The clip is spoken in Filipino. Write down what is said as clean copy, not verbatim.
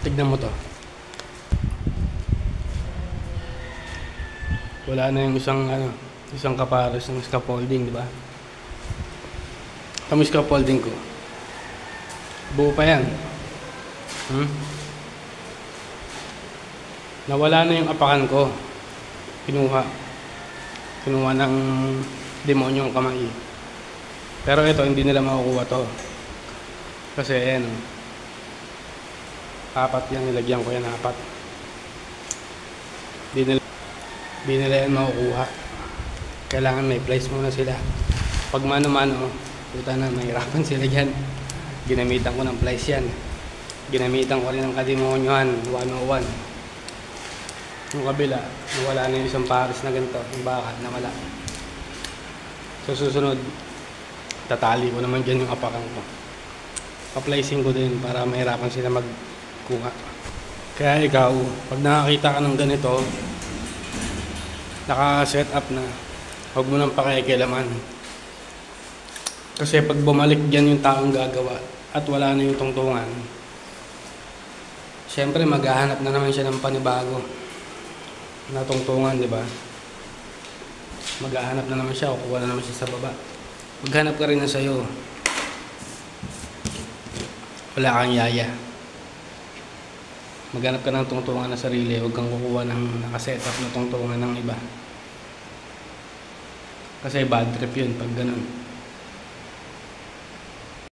Tignan mo to. Wala na yung isang kapares ng scaffolding, di ba? Ito yung scaffolding ko. Buo pa yan. Nawala na yung apakan ko. Kinuha ng demonyong kamay. Pero ito, hindi nila makukuha to. Kasi ayan, apat yan, nilagyan ko yan, apat. Di nila yan makukuha. Kailangan may place muna sila. Pag mano-mano, puta na, mahirapan sila dyan. Ginamitan ko ng place yan. Ginamitan ko rin ng kademonyohan 101. Yung kabila, wala na yung isang pares na ganito, yung baka, nawala. So susunod, tatali ko naman dyan yung apakan ko. Pa-placing ko din para mahirapan sila magkuha. Kaya ikaw, pag nakakita ka ng ganito, naka-set up na, huwag mo nang pakikialaman. Kasi pag bumalik dyan yung taong gagawa at wala na yung tungtungan, syempre maghahanap na naman siya ng panibago na tungtungan, di ba? Maghahanap na naman siya o kuha na naman siya sa baba. Maghanap ka rin na sa'yo. Wala kang yaya. Maghanap ka ng tungtungan na sarili. Huwag kang kukuha ng nakaset up na tungtungan ng iba. Kasi bad trip yun pag ganun.